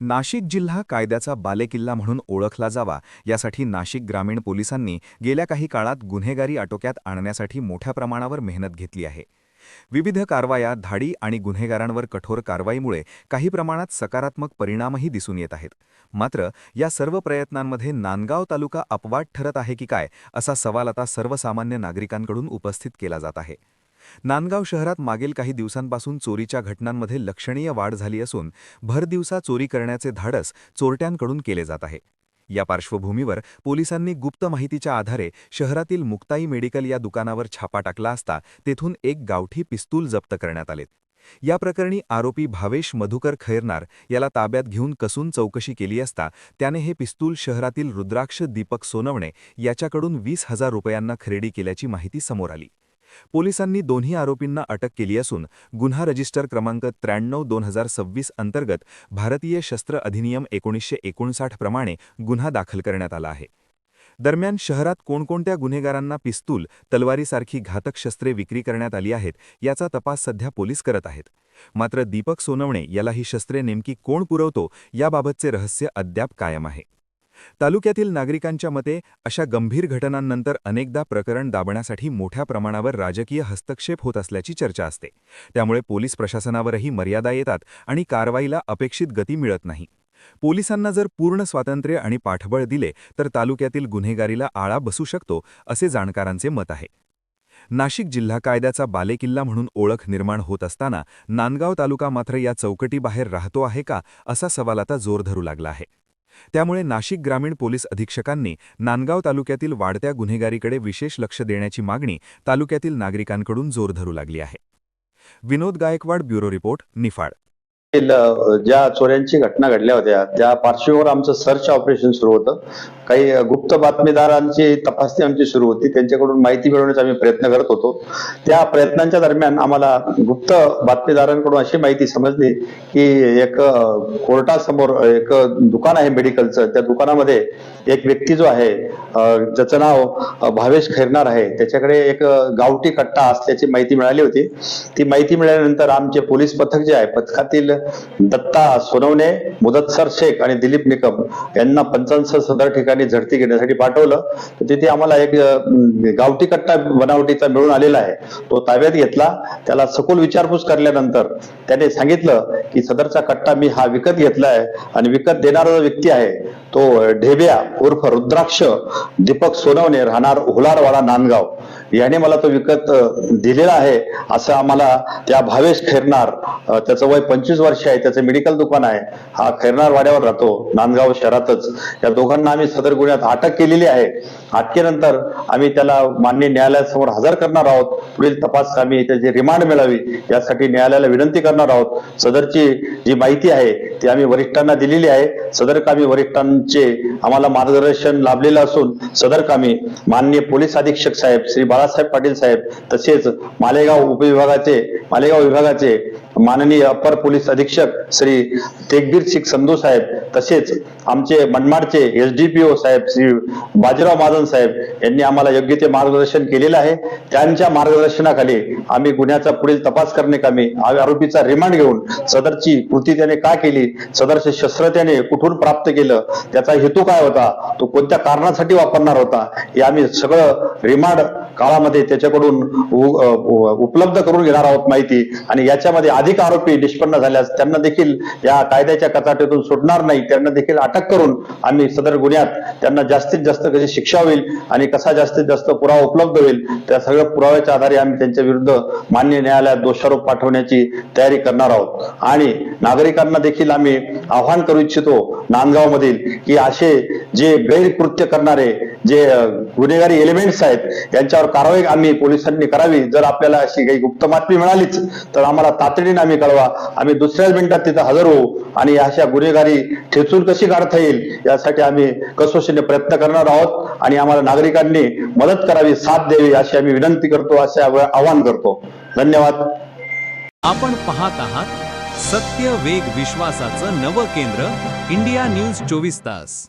नाशिक जिल्हा कायद्याचा बालेकिल्ला म्हणून ओळखला जावा यासाठी नाशिक ग्रामीण पोलिसांनी गेल्या काही काळात गुन्हेगारी आटोक्यात आणण्यासाठी मोठ्या प्रमाणावर मेहनत घेतली आहे। विविध कारवाया, धाडी आणि गुन्हेगारांवर कठोर कारवाईमुळे काही प्रमाणात सकारात्मक परिणामही दिसून येत आहेत। मात्र या सर्व प्रयत्नांमध्ये नांदगाव तालुका अपवाद ठरत आहे की काय, असा सवाल आता सर्वसामान्य नागरिकांकडून उपस्थित केला जात आहे। नांदगाव शहरात मागील काही दिवसांपासून चोरीच्या घटनांमध्ये लक्षणीय वाढ झाली असून भरदिवसा चोरी करण्याचे धाडस चोरट्यांकडून केले जात आहे। या पार्श्वभूमीवर पोलिसांनी गुप्त माहितीच्या आधारे शहरातील मुक्ताई मेडिकल या दुकानावर छापा टाकला असता तेथून एक गावठी पिस्तूल जप्त करण्यात आले। या प्रकरणी आरोपी भावेश मधुकर खैरनार याला ताब्यात घेऊन कसून चौकशी केली असता त्याने हे पिस्तूल शहरातील रुद्राक्ष दीपक सोनवणे याच्याकडून 20,000 रुपयांना खरेदी केल्याची माहिती समोर आली। पोलिसांनी दोन्ही आरोपींना अटक केली असून गुन्हा रजिस्टर क्रमांक 93/2026 अंतर्गत भारतीय शस्त्र अधिनियम 1959 प्रमाणे गुन्हा दाखल करण्यात आला आहे। दरम्यान शहरात कोणकोणत्या गुन्हेगारांना पिस्तूल, तलवारीसारखी घातक शस्त्रे विक्री करण्यात आली आहेत याचा तपास सध्या पोलीस करत आहेत। मात्र दीपक सोनवणे याला ही शस्त्रे नेमकी कोण पुरवतो याबाबतचे रहस्य अद्याप कायम आहे। तालुक्यातील नागरिकांच्या मते अशा गंभीर घटनांनंतर अनेकदा प्रकरण दाबण्यासाठी मोठ्या प्रमाणावर राजकीय हस्तक्षेप होत असल्याची चर्चा असते। त्यामुळे पोलीस प्रशासनावरही मर्यादा येतात आणि कारवाईला अपेक्षित गती मिळत नाही। पोलिसांना जर पूर्ण स्वातंत्र्य आणि पाठबळ दिले तर तालुक्यातील गुन्हेगारीला आळा बसू शकतो, असे जाणकारांचे मत आहे। नाशिक जिल्हा कायद्याचा बालेकिल्ला म्हणून ओळख निर्माण होत असताना नांदगाव तालुका मात्र या चौकटीबाहेर राहतो आहे का, असा सवाल आता जोर धरू लागला आहे। त्यामुळे नाशिक ग्रामीण पोलीस अधीक्षकांनी नांदगाव तालुक्यातील वाढत्या गुन्हेगारीकडे विशेष लक्ष देण्याची मागणी तालुक्यातील नागरिकांकडून जोर धरू लागली आहे। विनोद गायकवाड, ब्युरो रिपोर्ट, निफाड। ज्या चोऱ्यांची घटना घडल्या होत्या त्या पार्श्वभूमीवर आमचं सर्च ऑपरेशन सुरू होतं। काही गुप्त बातमीदारांची तपासणी आमची सुरू होती, त्यांच्याकडून माहिती मिळवण्याचा आम्ही प्रयत्न करत होतो। त्या प्रयत्नांच्या दरम्यान आम्हाला गुप्त बातमीदारांकडून अशी माहिती समजली की एक कोर्टासमोर एक दुकान आहे मेडिकलचं, त्या दुकानामध्ये एक व्यक्ती जो आहे ज्याचं नाव भावेश खैरनार आहे, त्याच्याकडे एक गावठी कट्टा असल्याची माहिती मिळाली होती। ती माहिती मिळाल्यानंतर आमचे पोलीस पथक जे आहे, पथकातील दत्ता सोनवणे, मुदत्सर शेख आणि दिलीप निकम यांना पंचांसह सदर ठिकाणी झडती घेण्यासाठी पाठवलं। तर तिथे आम्हाला एक गावठी कट्टा बनावटीचा मिळून आलेला आहे, तो ताब्यात घेतला। त्याला सखोल विचारपूस केल्यानंतर त्याने सांगितलं की सदरचा कट्टा मी हा विकत घेतलाय आणि विकत देणारा व्यक्ती आहे तो ढेब्या उर्फ रुद्राक्ष दीपक सोनवणे, राहणार हुलारवाडा, नांदगाव, याने मला तो विकत दिलेला आहे, असं आम्हाला त्या भावेश खैरनार, त्याचं वय 25 वर्ष आहे, त्याचं मेडिकल दुकान आहे, हा खैरनार वाड्यावर राहतो नांदगाव शहरातच, या दोघांना आम्ही सदर गुन्ह्यात अटक केलेली आहे। अटकेनंतर आम्ही त्याला माननीय न्यायालयासमोर हजर करणार आहोत। पुढील तपास आम्ही त्याची रिमांड मिळावी यासाठी न्यायालयाला विनंती करणार आहोत। सदरची जी माहिती आहे ती आम्ही वरिष्ठांना दिलेली आहे। सदर कामी वरिष्ठांचे आम्हाला मार्गदर्शन लाभलेलं असून सदर कामी माननीय पोलीस अधीक्षक साहेब श्री बाळासाहेब पाटील साहेब, तसेच मालेगाव विभागाचे माननीय अपर पोलीस अधीक्षक श्री तेगबीर सिंग संधू साहेब, तसेच आमचे मनमाडचे SDPO साहेब श्री बाजीराव महाजन साहेब यांनी आम्हाला योग्य ते मार्गदर्शन केलेलं आहे। त्यांच्या मार्गदर्शनाखाली आम्ही गुन्ह्याचा पुढील तपास करण्याकामी आरोपीचा रिमांड घेऊन सदरची कृती त्याने का केली, सदरचे शस्त्र त्याने कुठून प्राप्त केलं, त्याचा हेतू काय होता, तो कोणत्या कारणासाठी वापरणार होता, हे आम्ही सगळं रिमांड काळामध्ये त्याच्याकडून उपलब्ध करून घेणार आहोत माहिती। आणि याच्यामध्ये अधिक आरोपी निष्पन्न झाल्यास त्यांना देखील या कायद्याच्या कचाट्यातून सुटणार नाही, त्यांना देखील अटक करून आम्ही सदर गुन्ह्यात त्यांना जास्तीत जास्त कशी शिक्षा होईल आणि कसा जास्तीत जास्त पुरावा उपलब्ध होईल, त्या सगळ्या पुराव्याच्या आधारे आम्ही त्यांच्या विरुद्ध मान्य न्यायालयात दोषारोप पाठवण्याची तयारी करणार आहोत। आणि नागरिकांना देखील आम्ही आवाहन करू इच्छितो नांदगाव मधील की असे जे गैरकृत्य करणारे जे गुन्हेगारी एलिमेंट्स आहेत यांच्यावर कारवाई आम्ही पोलिसांनी करावी। जर आपल्याला अशी काही गुप्त बातमी मिळालीच तर आम्हाला तातडीने आम्ही कळवा, आम्ही दुसऱ्याच मिनिटात तिथे हजर होऊ आणि अशा गुन्हेगारी ठेचून कशी काढता येईल यासाठी आम्ही कसोशीने प्रयत्न करणार आहोत। आणि आम्हाला नागरिकांनी मदत करावी, साथ द्यावी अशी आम्ही विनंती करतो, असे आवाहन करतो। धन्यवाद। आपण पाहत आहात सत्य, वेग, विश्वासाचं नवं केंद्र, इंडिया न्यूज 24 तास।